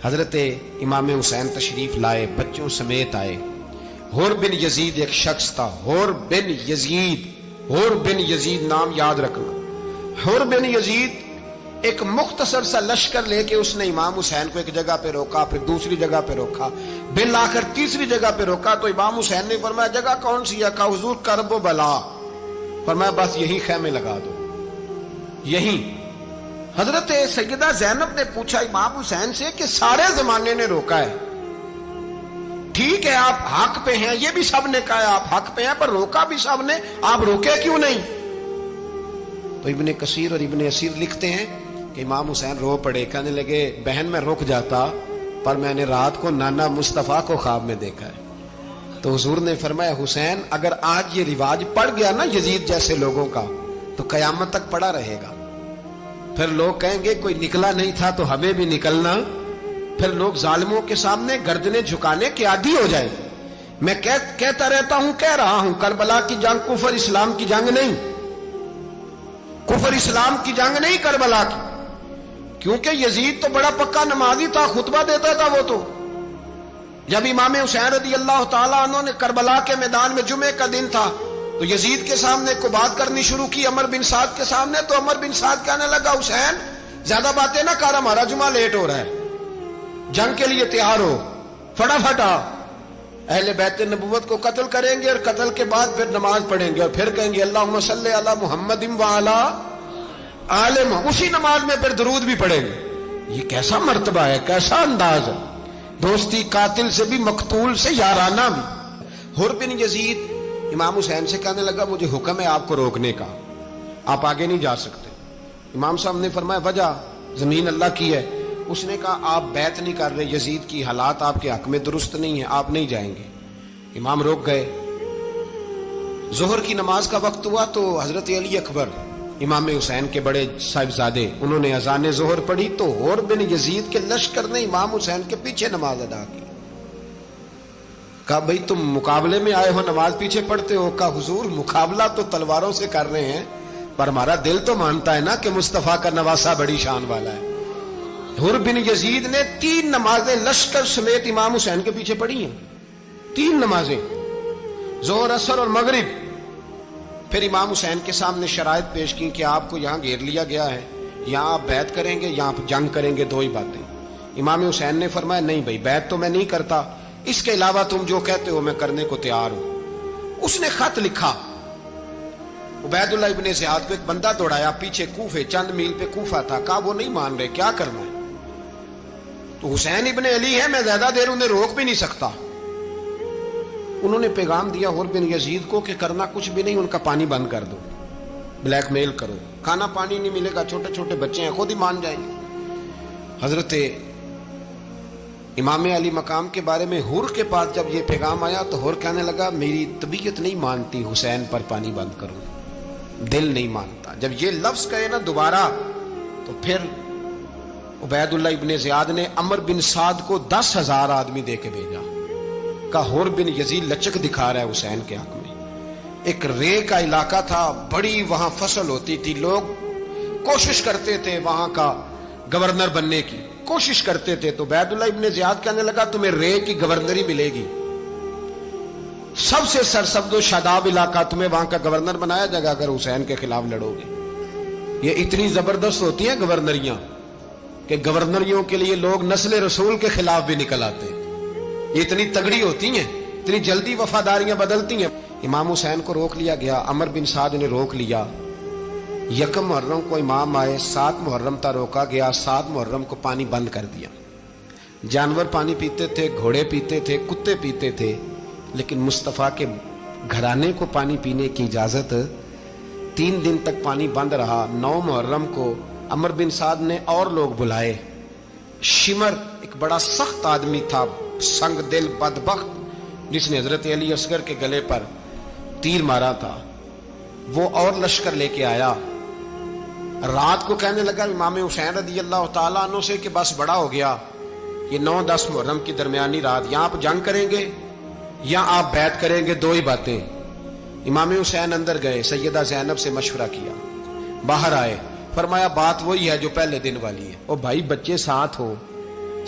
حضرت امام حسین تشریف لائے، بچوں سمیت آئے۔ حور بن یزید ایک شخص تھا، حور بن یزید، حور بن یزید نام یاد رکھنا۔ حور بن یزید ایک مختصر سا لشکر لے کے اس نے امام حسین کو ایک جگہ پہ روکا، پھر دوسری جگہ پہ روکا، بالآخر تیسری جگہ پہ روکا تو امام حسین نے فرمایا جگہ کون سی ہے؟ کہا حضور کرب و بلا۔ فرمایا بس یہی خیمے لگا دو، یہی۔ حضرت سیدہ زینب نے پوچھا امام حسین سے کہ سارے زمانے نے روکا ہے، ٹھیک ہے آپ حق پہ ہیں، یہ بھی سب نے کہا ہے آپ حق پہ ہیں، پر روکا بھی سب نے، آپ روکے کیوں نہیں؟ تو ابن کثیر اور ابن اسیر لکھتے ہیں کہ امام حسین رو پڑے، کہنے لگے بہن میں رک جاتا پر میں نے رات کو نانا مصطفیٰ کو خواب میں دیکھا ہے۔ تو حضور نے فرمایا حسین اگر آج یہ رواج پڑ گیا نا یزید جیسے لوگوں کا تو قیامت تک پڑا رہے گا، پھر لوگ کہیں گے کوئی نکلا نہیں تھا تو ہمیں بھی نکلنا، پھر لوگ ظالموں کے سامنے گردنیں جھکانے کے عادی ہو جائیں۔ میں کہتا رہتا ہوں، کہہ رہا ہوں، کربلا کی جنگ کفر اسلام کی جنگ نہیں، کفر اسلام کی جنگ نہیں کربلا کی، کیونکہ یزید تو بڑا پکا نمازی تھا، خطبہ دیتا تھا وہ تو۔ جب امام حسین رضی اللہ تعالیٰ عنہ نے کربلا کے میدان میں جمعے کا دن تھا تو یزید کے سامنے کو بات کرنی شروع کی عمر بن سعد کے سامنے، تو عمر بن سعد کہنے لگا حسین زیادہ باتیں نہ کر، ہمارا جمعہ لیٹ ہو رہا ہے، جنگ کے لیے تیار ہو، فٹافٹ آ۔ اہل بیت نبوت کو قتل کریں گے اور قتل کے بعد پھر نماز پڑھیں گے اور پھر کہیں گے اللہم صلی علی محمد وعلی آل محمد، اسی نماز میں پھر درود بھی پڑھیں گے۔ یہ کیسا مرتبہ ہے، کیسا انداز ہے، دوستی قاتل سے بھی مقتول سے یارانہ بھی۔ حور بن یزید امام حسین سے کہنے لگا مجھے حکم ہے آپ کو روکنے کا، آپ آگے نہیں جا سکتے۔ امام صاحب نے فرمایا وجہ؟ زمین اللہ کی ہے۔ اس نے کہا آپ بیعت نہیں کر رہے، یزید کی حالات آپ کے حق میں درست نہیں ہیں، آپ نہیں جائیں گے۔ امام روک گئے۔ ظہر کی نماز کا وقت ہوا تو حضرت علی اکبر امام حسین کے بڑے صاحبزادے انہوں نے اذان ظہر پڑھی تو حور بن یزید کے لشکر نے امام حسین کے پیچھے نماز ادا کی۔ کہا بھئی تم مقابلے میں آئے ہو، نماز پیچھے پڑھتے ہو؟ کہا حضور مقابلہ تو تلواروں سے کر رہے ہیں پر ہمارا دل تو مانتا ہے نا کہ مصطفیٰ کا نواسہ بڑی شان والا ہے۔ حور بن یزید نے 3 نمازیں لشکر سمیت امام حسین کے پیچھے پڑھی ہیں، 3 نمازیں، ظہر اثر اور مغرب۔ پھر امام حسین کے سامنے شرائط پیش کی کہ آپ کو یہاں گھیر لیا گیا ہے، یہاں آپ بیعت کریں گے، یہاں آپ جنگ کریں گے، 2 ہی باتیں۔ امام حسین نے فرمایا نہیں بھائی بیعت تو میں نہیں کرتا، اس کے علاوہ تم جو کہتے ہو میں کرنے کو تیار ہوں۔ اس نے خط لکھا، عبید اللہ ابن زیاد کو ایک بندہ دوڑایا پیچھے، کوفے چند میل پہ کوفہ تھا، کہا وہ نہیں مان رہے، کیا کرنا ہے؟ تو حسین ابن علی ہے، میں زیادہ دیر انہیں روک بھی نہیں سکتا۔ انہوں نے پیغام دیا حور بن یزید کو کہ کرنا کچھ بھی نہیں، ان کا پانی بند کر دو، بلیک میل کرو، کھانا پانی نہیں ملے گا، چھوٹے چھوٹے بچے ہیں، خود ہی مان جائیں گے۔ حضرت امام علی مقام کے بارے میں حور کے پاس جب یہ پیغام آیا تو حور کہنے لگا میری طبیعت نہیں مانتی حسین پر پانی بند کروں، دل نہیں مانتا۔ جب یہ لفظ کہے نا دوبارہ تو پھر عبید اللہ ابن زیاد نے عمر بن سعد کو 10,000 آدمی دے کے بھیجا، کہا حور بن یزید لچک دکھا رہا ہے حسین کے حق میں۔ ایک رے کا علاقہ تھا، بڑی وہاں فصل ہوتی تھی، لوگ کوشش کرتے تھے وہاں کا گورنر بننے کی، کوشش کرتے تھے۔ تو عبید اللہ ابن زیاد کہنے لگا تمہیں رے کی گورنری ملے گی، سب سے سرسبز و شاداب علاقہ، تمہیں وہاں کا گورنر بنایا جائے گا اگر حسین کے خلاف لڑو گے۔ یہ اتنی زبردست ہوتی ہیں گورنریاں کہ گورنریوں کے لیے لوگ نسل رسول کے خلاف بھی نکل آتے ہیں، یہ اتنی تگڑی ہوتی ہیں، اتنی جلدی وفاداریاں بدلتی ہیں۔ امام حسین کو روک لیا گیا، عمر بن سعد نے روک لیا۔ 1 محرم کو امام آئے، 7 محرم تا روکا گیا، 7 محرم کو پانی بند کر دیا۔ جانور پانی پیتے تھے، گھوڑے پیتے تھے، کتے پیتے تھے، لیکن مصطفیٰ کے گھرانے کو پانی پینے کی اجازت، 3 دن تک پانی بند رہا۔ 9 محرم کو عمر بن سعد نے اور لوگ بلائے۔ شمر ایک بڑا سخت آدمی تھا، سنگ دل بدبخت، جس نے حضرت علی اصغر کے گلے پر تیر مارا تھا، وہ اور لشکر لے کے آیا۔ رات کو کہنے لگا امام حسین رضی اللہ تعالیٰ عنہ سے کہ بس بڑا ہو گیا، یہ 9-10 محرم کی درمیانی رات، یہاں آپ جنگ کریں گے یا آپ بیعت کریں گے، 2 ہی باتیں۔ امام حسین اندر گئے، سیدہ زینب سے مشورہ کیا، باہر آئے، فرمایا بات وہی ہے جو پہلے دن والی ہے۔ او بھائی بچے ساتھ ہو،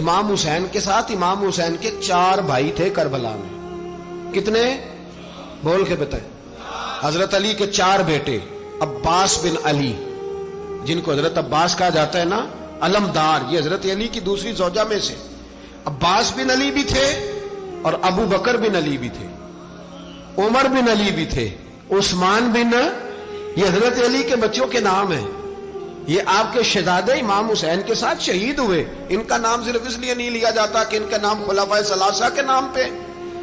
امام حسین کے ساتھ امام حسین کے 4 بھائی تھے کربلا میں. کتنے؟ بول کے بتائیں. حضرت علی کے 4 بیٹے، عباس بن علی جن کو حضرت عباس کہا جاتا ہے نا، علمدار، یہ حضرت علی کی دوسری زوجہ میں سے. عباس بن علی بھی تھے اور ابو بکر بن علی بھی تھے، عمر بن علی بھی تھے، عثمان بن، یہ حضرت علی کے بچوں کے نام ہیں. یہ آپ کے شہزادے امام حسین کے ساتھ شہید ہوئے. ان کا نام صرف اس لیے نہیں لیا جاتا کہ ان کا نام خلفائے ثلاثہ کے نام پہ،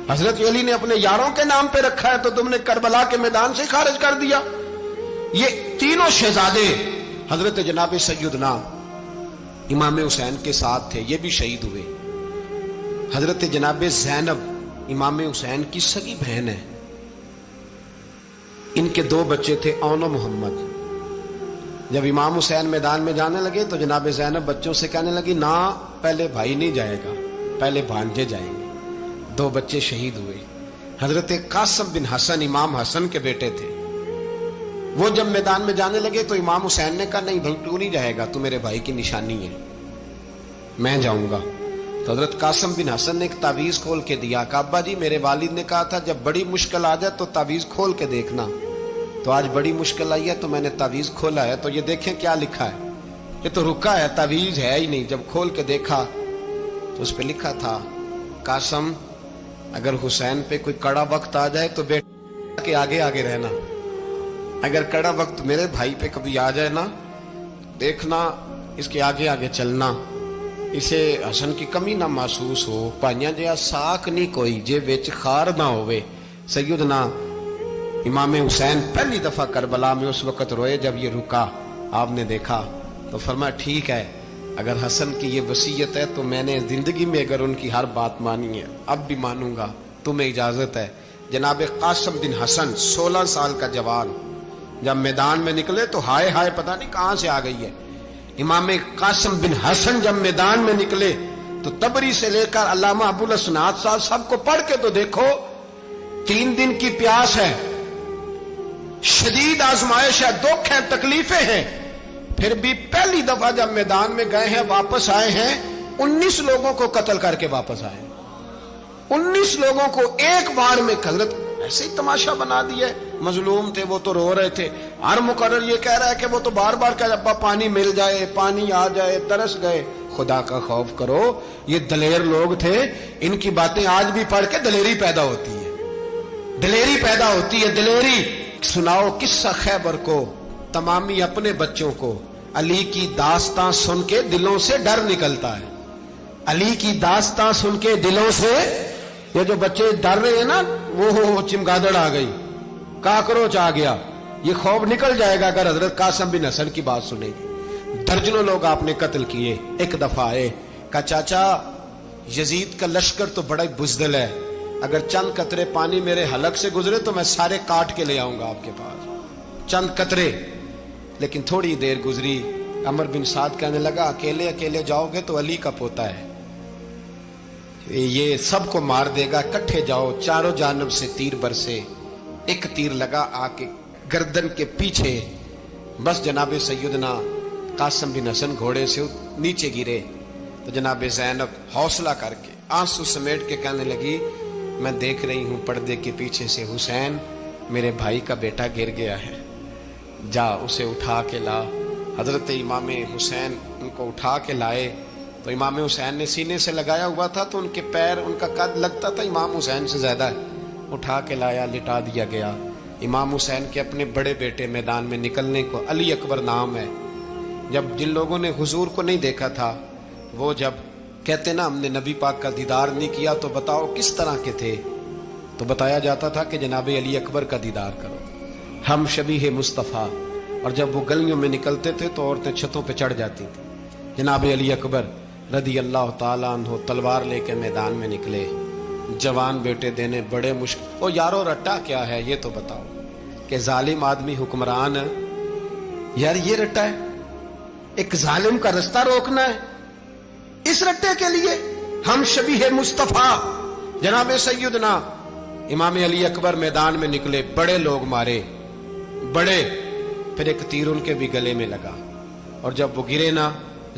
حضرت علی نے اپنے یاروں کے نام پہ رکھا ہے تو تم نے کربلا کے میدان سے خارج کر دیا. یہ تینوں شہزادے حضرت جناب سیدنا امام حسین کے ساتھ تھے، یہ بھی شہید ہوئے. حضرت جناب زینب امام حسین کی سگی بہن ہے. ان کے 2 بچے تھے، اون و محمد. جب امام حسین میدان میں جانے لگے تو جناب زینب بچوں سے کہنے لگی نہ، پہلے بھائی نہیں جائے گا، پہلے بھانجے جائیں گے. 2 بچے شہید ہوئے. حضرت قاسم بن حسن امام حسن کے بیٹے تھے. وہ جب میدان میں جانے لگے تو امام حسین نے کہا نہیں بھائی تو نہیں جائے گا، تو میرے بھائی کی نشانی ہے، میں جاؤں گا. تو حضرت قاسم بن حسن نے ایک تعویذ کھول کے دیا کہ ابا جی میرے والد نے کہا تھا جب بڑی مشکل آ جائے تو تعویذ کھول کے دیکھنا. تو آج بڑی مشکل آئی ہے تو میں نے تعویذ کھولا ہے، تو یہ دیکھیں کیا لکھا ہے. یہ تو رکا ہے، تعویذ ہے ہی نہیں. جب کھول کے دیکھا تو اس پہ لکھا تھا قاسم اگر حسین پہ کوئی کڑا وقت آ جائے تو بیٹے کے آگے آگے رہنا، اگر کڑا وقت میرے بھائی پہ کبھی آ جائے نا دیکھنا اس کے آگے آگے چلنا، اسے حسن کی کمی نہ محسوس ہو. پائیاں جہاں ساک نہیں کوئی جے وچ خار نہ ہوئے. سیدنا امام حسین پہلی دفعہ کربلا میں اس وقت روئے جب یہ رکا. آپ نے دیکھا تو فرمایا ٹھیک ہے، اگر حسن کی یہ وصیت ہے تو میں نے زندگی میں اگر ان کی ہر بات مانی ہے اب بھی مانوں گا، تمہیں اجازت ہے. جناب قاسم بن حسن 16 سال کا جوان جب میدان میں نکلے تو ہائے ہائے پتہ نہیں کہاں سے آ گئی ہے. امام قاسم بن حسن جب میدان میں نکلے تو تبری سے لے کر علامہ ابو الاسناد صاحب سب کو پڑھ کے تو دیکھو. 3 دن کی پیاس ہے، شدید آزمائش ہے، دکھ ہے، تکلیفیں ہیں، پھر بھی پہلی دفعہ جب میدان میں گئے ہیں واپس آئے ہیں 19 لوگوں کو قتل کر کے واپس آئے. 19 لوگوں کو ایک بار میں حضرت ایسے ہی تماشا بنا دیا. مظلوم تھے وہ تو رو رہے تھے. ہر مقرر یہ کہہ رہا ہے کہ وہ تو بار بار کہ ابا پانی مل جائے، پانی آ جائے، ترس گئے. خدا کا خوف کرو، یہ دلیر لوگ تھے. ان کی باتیں آج بھی پڑھ کے دلیری پیدا ہوتی ہے، دلیری پیدا ہوتی ہے، دلیری. سناؤ قصہ خیبر کو تمامی اپنے بچوں کو. علی کی داستان سن کے دلوں سے ڈر نکلتا ہے. علی کی داستان سن کے دلوں سے یہ جو بچے ڈر رہے ہیں نا، وہ چمگادڑ آ گئی، کاکروچ آ گیا، یہ خوف نکل جائے گا اگر حضرت قاسم بن حسن کی بات سنے گی. درجنوں لوگ آپ نے قتل کیے. ایک دفعہ آئے کہا چاچا یزید کا لشکر تو بڑا بزدل ہے، اگر چند قطرے پانی میرے حلق سے گزرے تو میں سارے کاٹ کے لے آؤں گا آپ کے پاس، چند قطرے. لیکن تھوڑی دیر گزری، عمر بن سعد کہنے لگا اکیلے اکیلے جاؤ گے تو علی کا پوتا ہے، یہ سب کو مار دے گا، کٹھے جاؤ. چاروں جانب سے تیر برسے. ایک تیر لگا آ کے گردن کے پیچھے، بس جناب سیدنا قاسم بن حسن گھوڑے سے نیچے گرے. تو جناب زینب حوصلہ کر کے آنسو سمیٹ کے کہنے لگی میں دیکھ رہی ہوں پردے کے پیچھے سے حسین میرے بھائی کا بیٹا گر گیا ہے، جا اسے اٹھا کے لا. حضرت امام حسین ان کو اٹھا کے لائے تو امام حسین نے سینے سے لگایا ہوا تھا تو ان کے پیر، ان کا قد لگتا تھا امام حسین سے زیادہ ہے. اٹھا کے لایا، لٹا دیا گیا. امام حسین کے اپنے بڑے بیٹے میدان میں نکلنے کو علی اکبر نام ہے. جب جن لوگوں نے حضور کو نہیں دیکھا تھا وہ جب کہتے نا ہم نے نبی پاک کا دیدار نہیں کیا تو بتاؤ کس طرح کے تھے، تو بتایا جاتا تھا کہ جناب علی اکبر کا دیدار کرو، ہم شبیہ مصطفیٰ. اور جب وہ گلیوں میں نکلتے تھے تو عورتیں چھتوں پہ چڑھ جاتی تھیں. جناب علی اکبر رضی اللہ تعالیٰ عنہ تلوار لے کے میدان میں نکلے، جوان بیٹے دینے بڑے مشکل. او یارو رٹا کیا ہے یہ تو بتاؤ کہ ظالم آدمی حکمران ہے یار، یہ رٹا ہے، ایک ظالم کا رستہ روکنا ہے. اس رٹے کے لیے ہم شبیہ مصطفیٰ جناب سیدنا امام علی اکبر میدان میں نکلے، بڑے لوگ مارے، بڑے. پھر ایک تیر ان کے بھی گلے میں لگا اور جب وہ گرے نا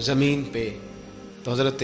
زمین پہ تو حضرت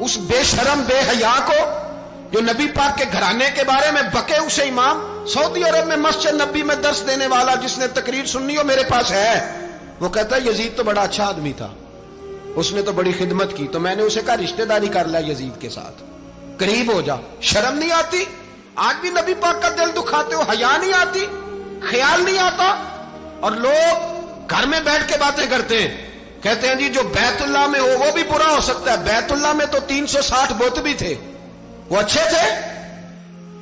اس بے شرم بے حیا کو جو نبی پاک کے گھرانے کے بارے میں بکے، اسے امام سعودی عرب میں مسجد نبی میں درس دینے والا جس نے تقریر سننی ہو میرے پاس ہے، وہ کہتا ہے یزید تو بڑا اچھا آدمی تھا، اس نے تو بڑی خدمت کی، تو میں نے اسے کہا رشتہ داری کر لیا یزید کے ساتھ، قریب ہو جا۔ شرم نہیں آتی؟ آج بھی نبی پاک کا دل دکھاتے ہو، حیا نہیں آتی، خیال نہیں آتا؟ اور لوگ گھر میں بیٹھ کے باتیں کرتے ہیں، کہتے ہیں جی جو بیت اللہ میں ہو وہ بھی برا ہو سکتا ہے۔ بیت اللہ میں تو 360 بت بھی تھے، وہ اچھے تھے۔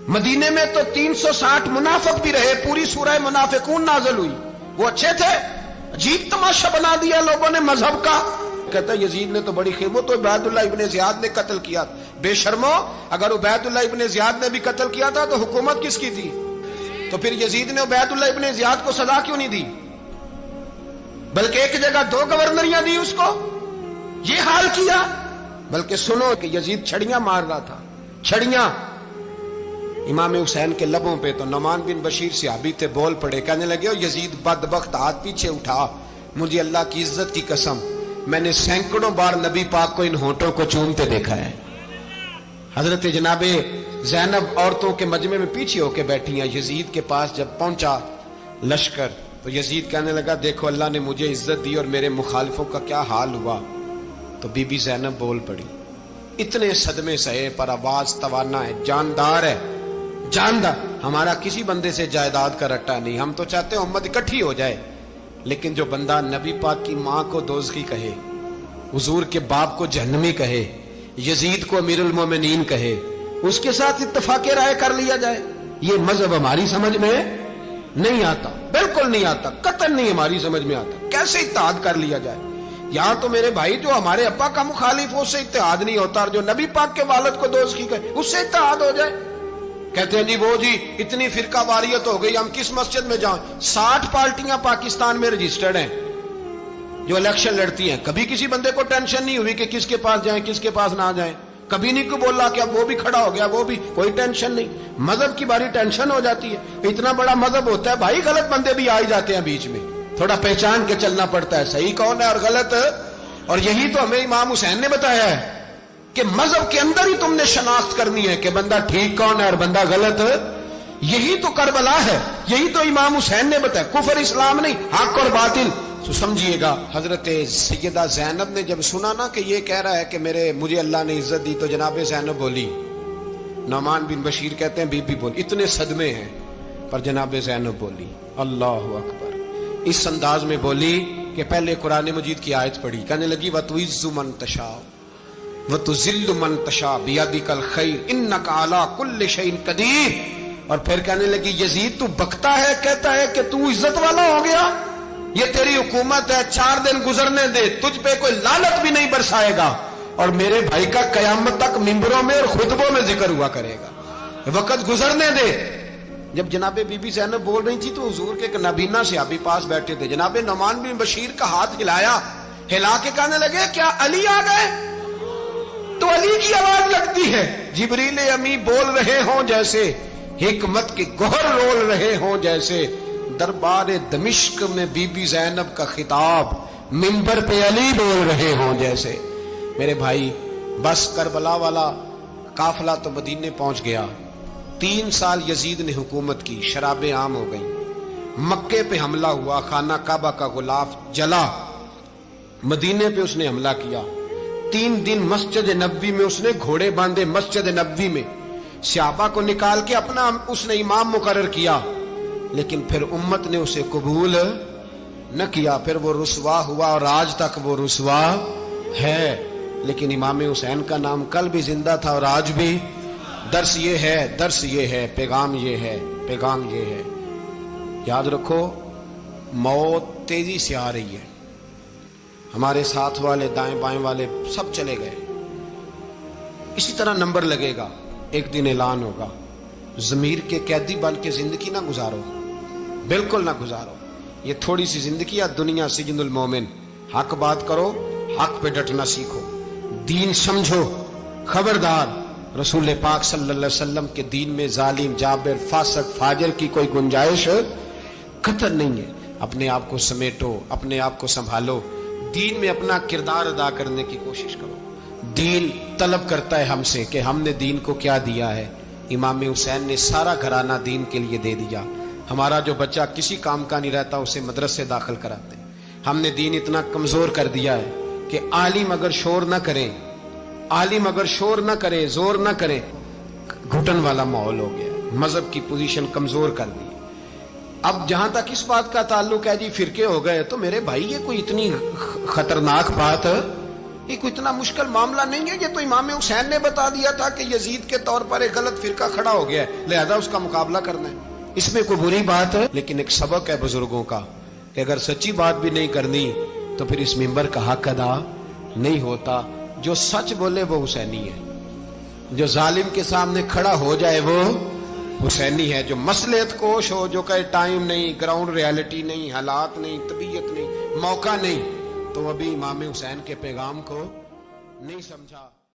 مدینے میں تو 360 منافق بھی رہے، پوری سورہ منافقون نازل ہوئی، وہ اچھے تھے۔ عجیب تماشا بنا دیا لوگوں نے مذہب کا۔ کہتا ہے یزید نے تو بڑی خدمت، تو عبید اللہ ابن زیاد نے قتل کیا۔ بے شرمو، اگر عبید اللہ ابن زیاد نے بھی قتل کیا تھا تو حکومت کس کی تھی؟ تو پھر یزید نے عبید اللہ ابن زیاد کو سزا کیوں نہیں دی؟ بلکہ ایک جگہ 2 گورنریاں دی اس کو، یہ حال کیا۔ بلکہ سنو کہ یزید چھڑیاں مار رہا تھا، چھڑیاں۔ امام حسین کے لبوں پہ تو نعمان بن بشیر صحابی تھے، بول پڑے، کہنے لگے یزید بدبخت، ہاتھ پیچھے اٹھا، مجھے اللہ کی عزت کی قسم میں نے سینکڑوں بار نبی پاک کو ان ہونٹوں کو چومتے دیکھا ہے۔ حضرت جناب زینب عورتوں کے مجمع میں پیچھے ہو کے بیٹھی ہیں۔ یزید کے پاس جب پہنچا لشکر تو یزید کہنے لگا دیکھو اللہ نے مجھے عزت دی اور میرے مخالفوں کا کیا حال ہوا۔ تو بی بی زینب بول پڑی، اتنے صدمے سہے پر آواز توانا ہے، جاندار ہے، جاندار۔ ہمارا کسی بندے سے جائیداد کا رٹا نہیں، ہم تو چاہتے ہیں امت اکٹھی ہو جائے، لیکن جو بندہ نبی پاک کی ماں کو دوزخی کہے، حضور کے باپ کو جہنمی کہے، یزید کو امیر المومنین کہے، اس کے ساتھ اتفاق رائے کر لیا جائے، یہ مذہب ہماری سمجھ میں نہیں آتا، بالکل نہیں آتا، قطعاً نہیں ہماری سمجھ میں آتا۔ کیسے اتحاد کر لیا جائے؟ یہاں تو میرے بھائی جو ہمارے ابا کا مخالف ہو اس سے اتحاد نہیں ہوتا، اور جو نبی پاک کے والد کو دوزخی کہے اس سے اتحاد ہو جائے۔ کہتے ہیں جی وہ جی اتنی فرقہ واریت ہو گئی، ہم کس مسجد میں جائیں؟ 60 پارٹیاں پاکستان میں رجسٹرڈ ہیں جو الیکشن لڑتی ہیں، کبھی کسی بندے کو ٹینشن نہیں ہوئی کہ کس کے پاس جائیں کس کے پاس نہ جائیں، کبھی نہیں کوئی بولا کہ اب وہ بھی کھڑا ہو گیا، وہ بھی، کوئی ٹینشن نہیں۔ مذہب کی باری ٹینشن ہو جاتی ہے، اتنا بڑا مذہب ہوتا ہے بھائی، غلط بندے بھی آ جاتے ہیں بیچ میں، تھوڑا پہچان کے چلنا پڑتا ہے صحیح کون ہے اور غلط۔ اور یہی تو ہمیں امام حسین نے بتایا ہے کہ مذہب کے اندر ہی تم نے شناخت کرنی ہے کہ بندہ ٹھیک کون ہے اور بندہ غلط۔ یہی تو کربلا ہے، یہی تو امام حسین نے بتایا، کفر اسلام نہیں، حق اور باطل۔ تو سمجھیے گا حضرت سیدہ زینب نے جب سنا نا کہ یہ کہہ رہا ہے کہ مجھے اللہ نے عزت دی، تو جناب زینب بولی، نعمان بن بشیر کہتے ہیں بی بی بولی، اتنے صدمے ہیں پر جناب زینب بولی اللہ اکبر، اس انداز میں بولی کہ پہلے قرآن مجید کی آیت پڑھی، کہنے لگی وَتُعِزُّ مَن تَشَاءُ وَتُذِلُّ مَن تَشَاءُ بِيَدِكَ الْخَيْرُ إِنَّكَ عَلَىٰ كُلِّ شَيْءٍ قَدِيرٌ۔ اور پھر کہنے لگی یزید تو بکتا ہے، کہتا ہے کہ تو عزت والا ہو گیا، یہ تیری حکومت ہے، 4 دن گزرنے دے، تجھ پہ کوئی لعنت بھی نہیں برسائے گا، اور میرے بھائی کا قیامت تک ممبروں میں اور خطبوں میں ذکر ہوا کرے گا، وقت گزرنے دے۔ جب جناب بی بی زینب بول رہی تھی تو حضور کے ایک نابینا صحابی پاس بیٹھے تھے، جناب نعمان بن بشیر کا ہاتھ ہلایا، ہلا کے کہنے لگے کیا علی آ گئے؟ تو علی کی آواز لگتی ہے، جبریل امی بول رہے ہوں جیسے، حکمت کے گوہر رول رہے ہوں جیسے، دربار دمشق میں بی بی زینب کا خطاب، منبر پہ علی بول رہے ہوں جیسے۔ میرے بھائی بس کربلا والا قافلہ تو مدینے پہنچ گیا، 3 سال یزید نے حکومت کی، شرابیں عام ہو گئیں، مکے پہ حملہ ہوا، خانہ کعبہ کا غلاف جلا، مدینے پہ اس نے حملہ کیا، 3 دن مسجد نبوی میں اس نے گھوڑے باندھے، مسجد نبوی میں صحابہ کو نکال کے اپنا اس نے امام مقرر کیا، لیکن پھر امت نے اسے قبول نہ کیا، پھر وہ رسوا ہوا اور آج تک وہ رسوا ہے۔ لیکن امام حسین کا نام کل بھی زندہ تھا اور آج بھی۔ درس یہ ہے، پیغام یہ ہے، پیغام یہ ہے، یاد رکھو موت تیزی سے آ رہی ہے، ہمارے ساتھ والے دائیں بائیں والے سب چلے گئے، اسی طرح نمبر لگے گا، ایک دن اعلان ہوگا۔ ضمیر کے قیدی بن کے زندگی نہ گزارو، بالکل نہ گزارو، یہ تھوڑی سی زندگی ہے، دنیا سجن المومن۔ حق بات کرو، حق پہ ڈٹنا سیکھو، دین سمجھو، خبردار رسول پاک صلی اللہ علیہ وسلم کے دین میں ظالم، جابر، فاسق، فاجر کی کوئی گنجائش قطع نہیں ہے۔ اپنے آپ کو سمیٹو، اپنے آپ کو سنبھالو، دین میں اپنا کردار ادا کرنے کی کوشش کرو۔ دین طلب کرتا ہے ہم سے کہ ہم نے دین کو کیا دیا ہے. امام حسین نے سارا گھرانہ دین کے لیے دے دیا. ہمارا جو بچہ کسی کام کا نہیں رہتا اسے مدرسے داخل کراتے ہیں. ہم نے دین اتنا کمزور کر دیا ہے کہ عالم اگر شور نہ کرے، عالم اگر شور نہ کرے، زور نہ کرے، گھٹن والا ماحول ہو گیا. مذہب کی پوزیشن کمزور کر دی. اب جہاں تک اس بات کا تعلق ہے جی فرقے ہو گئے، تو میرے بھائی یہ کوئی اتنی خطرناک بات ہے، یہ کوئی اتنا مشکل معاملہ نہیں ہے. یہ تو امام حسین نے بتا دیا تھا کہ یزید کے طور پر ایک غلط فرقہ کھڑا ہو گیا ہے، لہذا اس کا مقابلہ کرنا ہے. اس میں کوئی بری بات ہے؟ لیکن ایک سبق ہے بزرگوں کا کہ اگر سچی بات بھی نہیں کرنی تو پھر اس منبر کا حق ادا نہیں ہوتا. جو سچ بولے وہ حسینی ہے، جو ظالم کے سامنے کھڑا ہو جائے وہ حسینی ہے. جو مصلحت کوش ہو، جو کہے ٹائم نہیں، گراؤنڈ ریالٹی نہیں، حالات نہیں، طبیعت نہیں، موقع نہیں، تو ابھی امام حسین کے پیغام کو نہیں سمجھا.